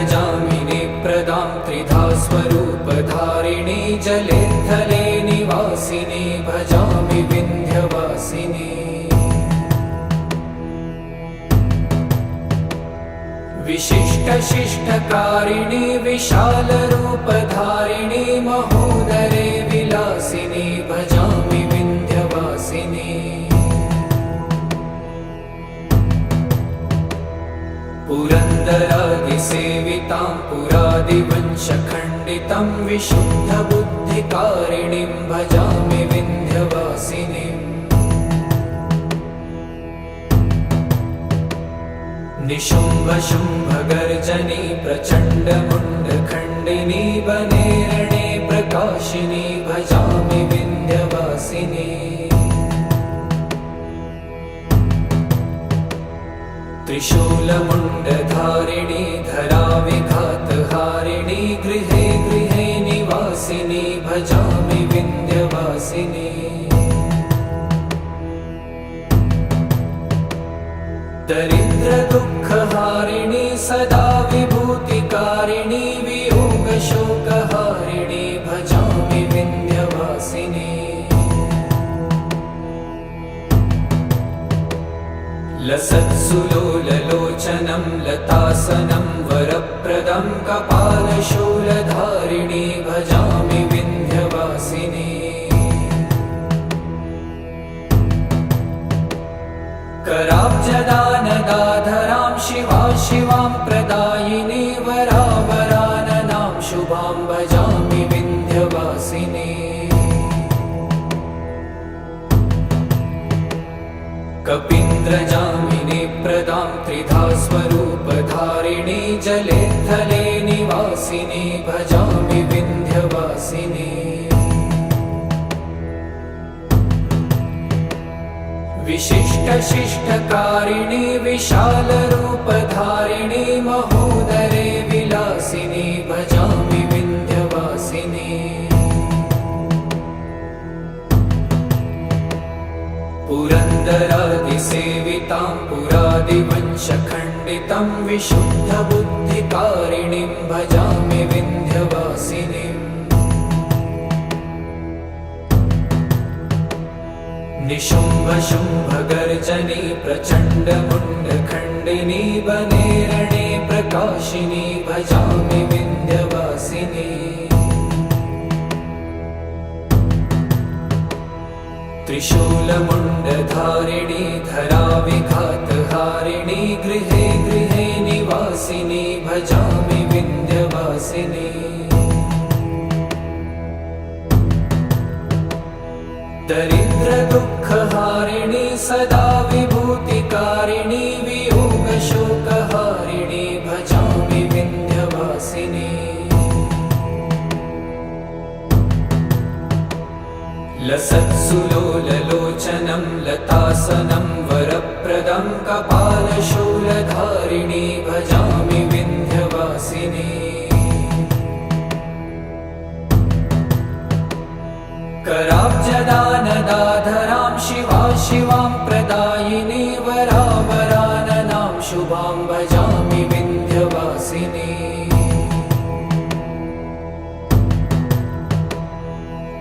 कपिन्द्रजामिनी प्रदां त्रिधा स्वरूपधारिणी जले थले निवासिनी भजामि विन्ध्यवासिनी विशिष्टशिष्टकारिणी विशालरूपधारिणी महोदरे विलासिनी भजामि विन्ध्यवासिनी पुरन्दरादिसेवितां पुरादिवंशखण्डितं विशुद्धबुद्धिकारिणीं भजामि विन्ध्यवासिनीम् निशुम्भशुम्भगर्जनी प्रचण्डमुण्डखण्डिनी वने रणे प्रकाशिनी भजामि विन्ध्यवासिनी त्रिशूलमुण्डधारिणी धराविघातहारिणी गृहे गृहे निवासिनी भजामि विन्ध्यवासिनी दरिद्रदुःखहारिणी सदा विभूतिकारिणी वियोगशोकहारिणी भजामि विन्ध्यवासिनी लसत्सुलोललोचनं लतासनं वरप्रदं कपालशूलधारिणी भजामि विन्ध्यवासिनी कराब्जदानदाधरां शिवां प्रदायिनी वरावराननां शुभां भजामि विन्ध्यवासिनी कपिन्द्रजामिनी प्रदां त्रिधा स्वरूपधारिणी जले थले निवासिनी भजामि विन्ध्यवासिनी विशिष्टशिष्टकारिणी विशालरूपधारिणी महोदरे विलासिनी भजामि विन्ध्यवासिनी पुरन्दरादिसेवितां पुरादिवंशखण्डितं विशुद्धबुद्धिकारिणीं भजामि विन्ध्यवासिनीम् निशुम्भशुम्भगर्जनी प्रचण्डमुण्डखण्डिनी वने रणे प्रकाशिनी भजामि विन्ध्यवासिनी त्रिशूलमुण्डधारिणी धराविघातहारिणी गृहे गृहे निवासिनी भजामि विन्ध्यवासिनी दरिद्रदुःखहारिणी सदा विभूतिकारिणी वियोगशोकहारिणी भजामि विन्ध्यवासिनी लसत्सुलोललोचनं लतासनं वरप्रदं कपालशूलधारिणी भजामि विन्ध्यवासिनी कराब्जदानदाधरां शिवां प्रदायिनी वरावराननां शुभां भजामि विन्ध्यवासिनी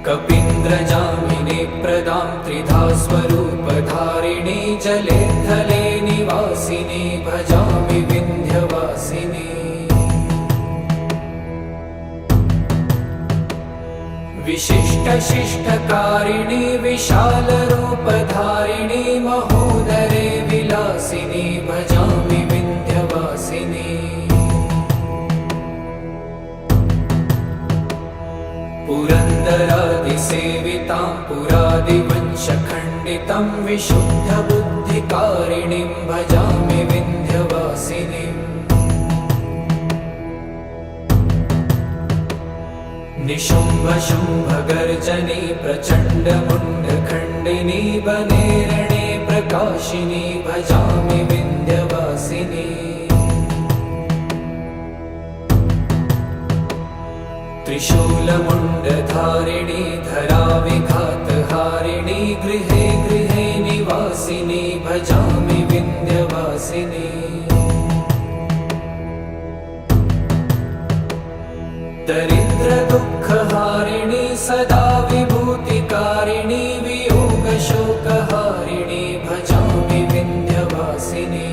कपिन्द्रजामिनी प्रदां त्रिधा स्वरूपधारिणी जले थले निवासिनी भजामि विन्ध्यवासिनी विशिष्टशिष्टकारिणी विशालरूपधारिणी महोदरे विलासिनी भजामि विन्ध्यवासिनी पुरन्दरादिसेवितां पुरादिवंशखण्डितं विशुद्धबुद्धिकारिणीं भजामि विन्ध्यवासिनीम् निशुम्भशुम्भगर्जनी प्रचण्डमुण्डखण्डिनी वने रणे प्रकाशिनी भजामि विन्ध्यवासिनी त्रिशूलमुण्डधारिणी धराविघातहारिणी गृहे गृहे निवासिनी भजामि विन्ध्यवासिनी दरिद्रदुःखहारिणी सदा विभूतिकारिणी वियोगशोकहारिणी भजामि विन्ध्यवासिनी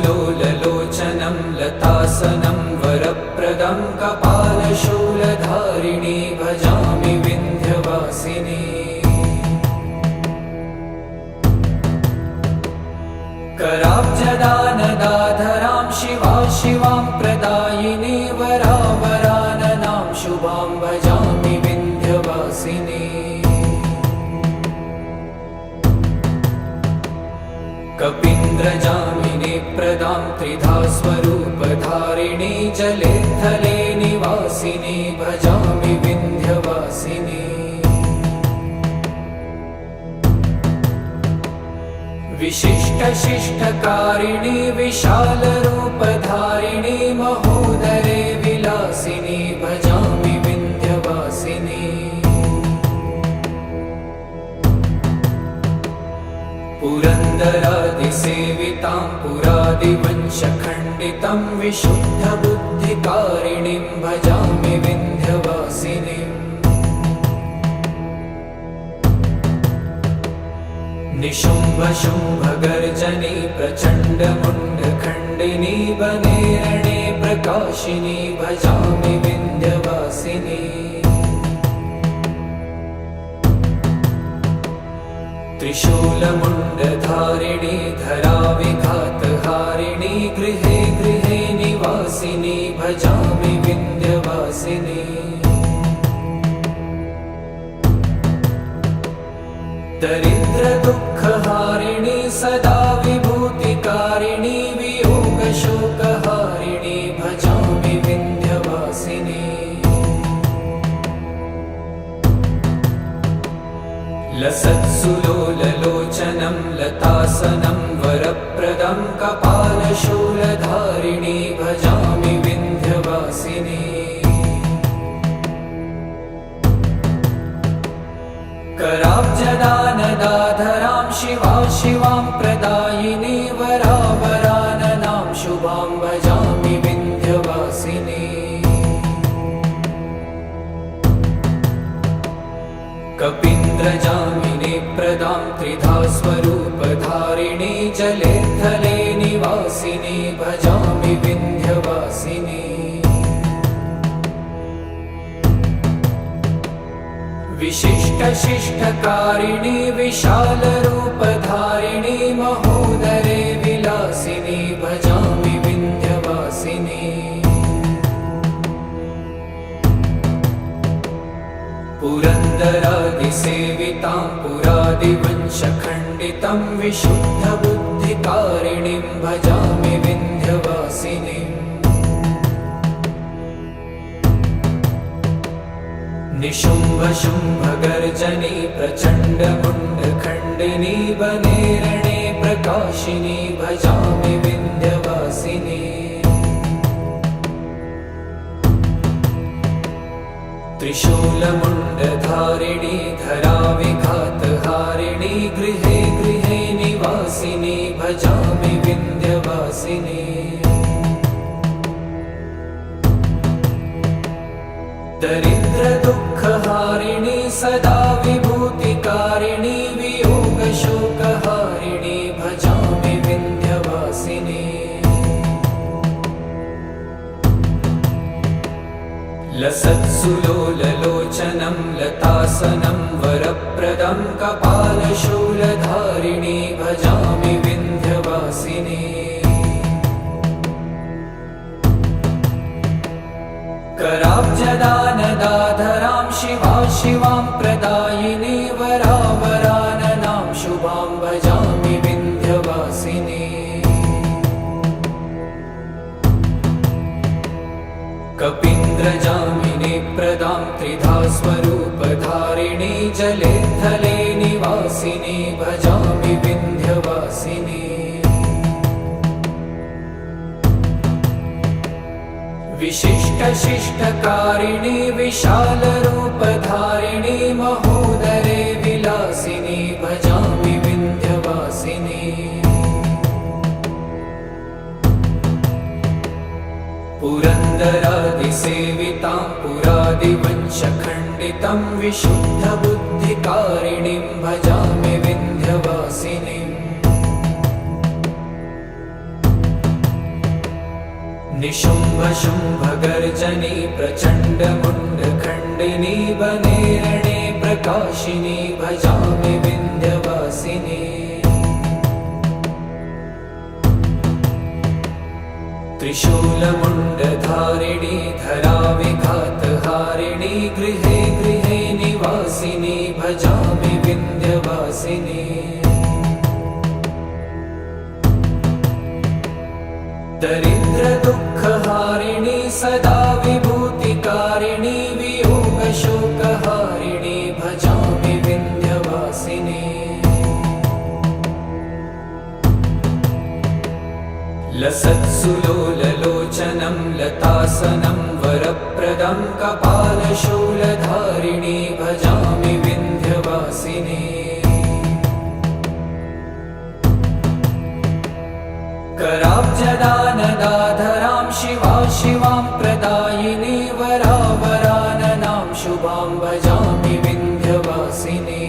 लसत्सुलोललोचनं लतासनं वरप्रदं कपालशूलधारिणी भजामि विन्ध्यवासिनी कराब्जदानदाधरां शिवां प्रदायिनी वरावराननां शुभां भजामि विन्ध्यवासिनी कपीन्द्रजामिनी प्रदां त्रिधा स्वरूपधारिणी जले थले निवासिनी भजामि विन्ध्यवासिनी विशिष्टशिष्टकारिणी विशालरूपधारिणी महोदरे विलासिनी भजामि विन्ध्यवासिनी पुरन्दरादिसेवितां पुरादिवंशखण्डितं विशुद्धबुद्धिकारिणीं भजामि विन्ध्यवासिनीम् निशुम्भशुम्भगर्जनी प्रचण्डमुण्डखण्डिनी वने रणे प्रकाशिनी भजामि विन्ध्यवासिनी त्रिशूलमुण्डधारिणी धराविघातहारिणी गृहे गृहे निवासिनी भजामि विन्ध्यवासिनी दरिद्रदुःखहारिणी सदा विभूतिकारिणी वियोगशोकहारिणी भजामि विन्ध्यवासिनी लसत्सुलोललोचनं लतासनं वरप्रदं कपालशूलधारिणी भजामि विन्ध्यवासिनी कराब्जदानदाधरां शिवां प्रदायिनी वरावराननां शुभां भजामि विन्ध्यवासिनी कपीन्द्रजामिनी प्रदां त्रिधा स्वरूपधारिणी जले थले निवासिनी भजामि विन्ध्यवासिनी विशिष्टशिष्टकारिणी विशालरूपधारिणी महोदरे विलासिनी भजामि विन्ध्यवासिनी पुरन्दरादिसेवितां पुरादिवंशखण्डितं विशुद्धबुद्धिकारिणीं भजामि विन्ध्यवासिनीम् निशुम्भशुम्भगर्जनी प्रचण्डमुण्डखण्डिनी वने रणे प्रकाशिनी भजामि विन्ध्यवासिनी त्रिशूलमुण्डधारिणी धराविघातहारिणी गृहे गृहे निवासिनी भजामि विन्ध्यवासिनी दरिद्रदुःखहारिणी सदा विभूतिकारिणी वियोगशोकहारिणी भजामि विन्ध्यवासिनी लसत्सुलोललोचनं लतासनं वरप्रदं कपालशूलधारिणी भजामि विन्ध्यवासिनी कराब्जदानदाधरां शिवां प्रदायिनी वरावराननां शुभां भजामि विन्ध्यवासिनी कपीन्द्रजामिनी प्रदां त्रिधा स्वरूपधारिणी जले थले निवासिनी भजामि विन्ध्यवासिनी विशिष्टशिष्टकारिणी विशालरूपधारिणी महोदरे विलासिनी भजामि विन्ध्यवासिनी पुरन्दरादिसेवितां पुरादिवंशखण्डितं विशुद्धबुद्धिकारिणीं भजामि विन्ध्यवासिनीम् निशुम्भशुम्भगर्जनी प्रचण्डमुण्डखण्डिनी वने रणे प्रकाशिनी भजामि विन्ध्यवासिनी त्रिशूलमुण्डधारिणी धराविघातहारिणी गृहे गृहे निवासिनी भजामि विन्ध्यवासिनी दरिद्रदुःखहारिणी सदा विभूतिकारिणी वियोगशोकहारिणी भजामि विन्ध्यवासिनी लसत्सुलोललोचनं लतासनं वरप्रदं कपालशूलधारिणी भजामि विन्ध्यवासिनी कराब्जदानदाधरां शिवा शिवां प्रदायिनी वरावराननां शुभां भजामि विन्ध्यवासिनी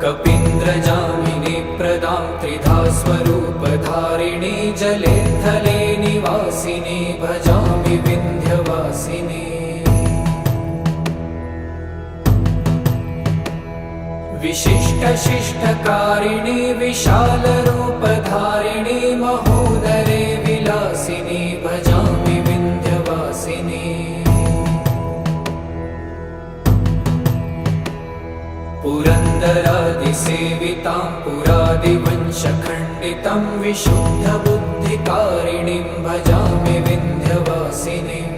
कपीन्द्रजामिनी प्रदां त्रिधा स्वरूपधारिणी जले थले निवासिनी भजामि विन्ध्यवासिनी विशिष्टशिष्टकारिणी विशालरूपधारिणी महोदरे विलासिनी भजामि विन्ध्यवासिनी पुरन्दरादिसेवितां पुरादिवंशखण्डितं विशुद्धबुद्धिकारिणीं भजामि विन्ध्यवासिनीम्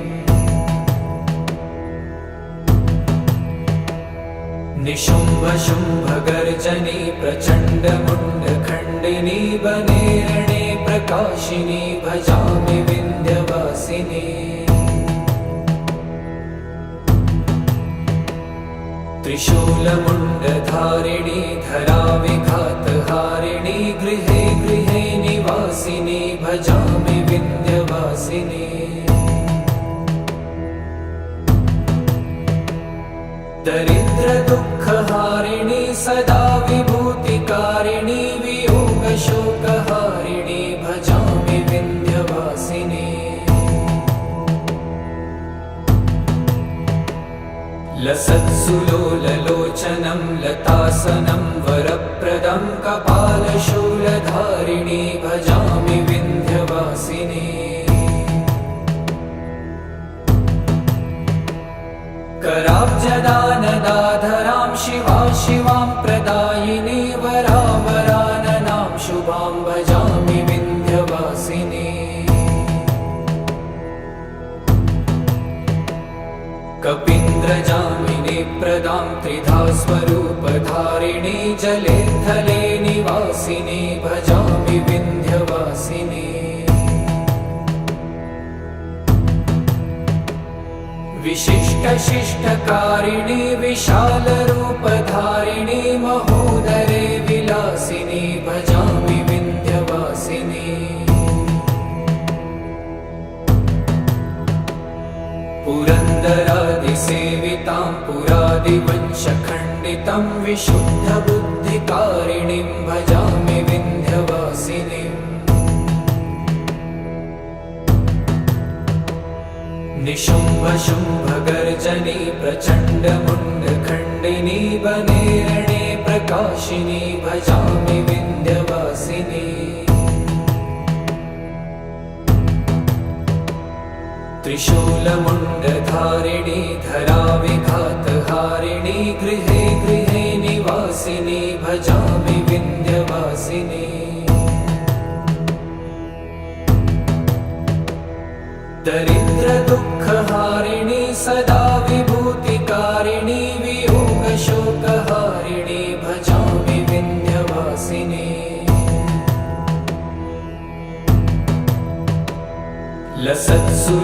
निशुम्भशुम्भगर्जनी प्रचण्डमुण्डखण्डिनी वने रणे प्रकाशिनी भजामि विन्ध्यवासिनी त्रिशूलमुण्डधारिणी धराविघातहारिणी गृहे गृहे निवासिनी भजामि विन्ध्यवासिनी दरिद्रदुःखहारिणी सदा विभूतिकारिणी वियोगशोकहारिणी भजामि विन्ध्यवासिनी लसत्सुलोललोचनं लतासनं वरप्रदं कपालशूलधारिणी भजामि विन्ध्यवासिनी कराब्जदानदाधरां शिवा शिवां प्रदायिनी वरावराननां शुभां भजामि विन्ध्यवासिनी कपीन्द्रजामिनी प्रदां त्रिधा स्वरूपधारिणी जले थले निवासिनी भजामि विन्ध्यवासिनी विशिष्टशिष्टकारिणी विशालरूपधारिणी महोदरे विलासिनी भजामि विन्ध्यवासिनी पुरन्दरादिसेवितां पुरादिवंशखण्डितं विशुद्धबुद्धिकारिणीं भजामि विन्ध्यवासिनीम् निशुम्भशुम्भगर्जनी प्रचण्डमुण्डखण्डिनी वने रणे प्रकाशिनी भजामि विन्ध्यवासिनी त्रिशूलमुण्डधारिणी धराविघातहारिणी गृहे गृहे निवासिनी भजामि विन्ध्यवासिनी दरिद्रदुःखहारिणी सदा विभूतिकारिणी वियोगशोकहारिणी भजामि विन्ध्यवासिनी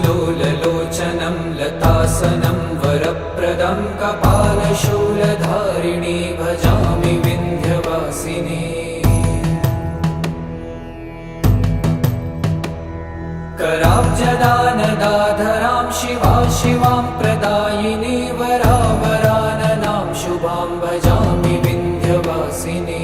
लसत्सुलोललोचनं लतासनं वरप्रदं कपालशूलधारिणी भजामि विन्ध्यवासिनी शिवां प्रदायिनी वरावराननां शुभां भजामि विन्ध्यवासिनी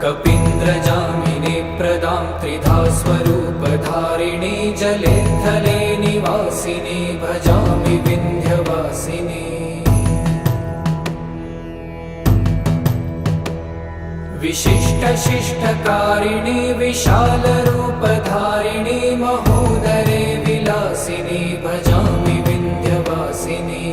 कपीन्द्रजामिनी प्रदां त्रिधा स्वरूपधारिणी जले थले निवासिनी भजामि विन्ध्यवासिनी विशिष्टशिष्टकारिणी विशालरूपधारिणी महोदरे विलासिनी भजामि विन्ध्यवासिनी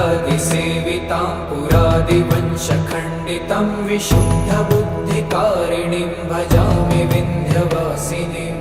पुरन्दरादिसेवितां पुरादिवंशखण्डितं विशुद्धबुद्धिकारिणीं भजामि विन्ध्यवासिनीम्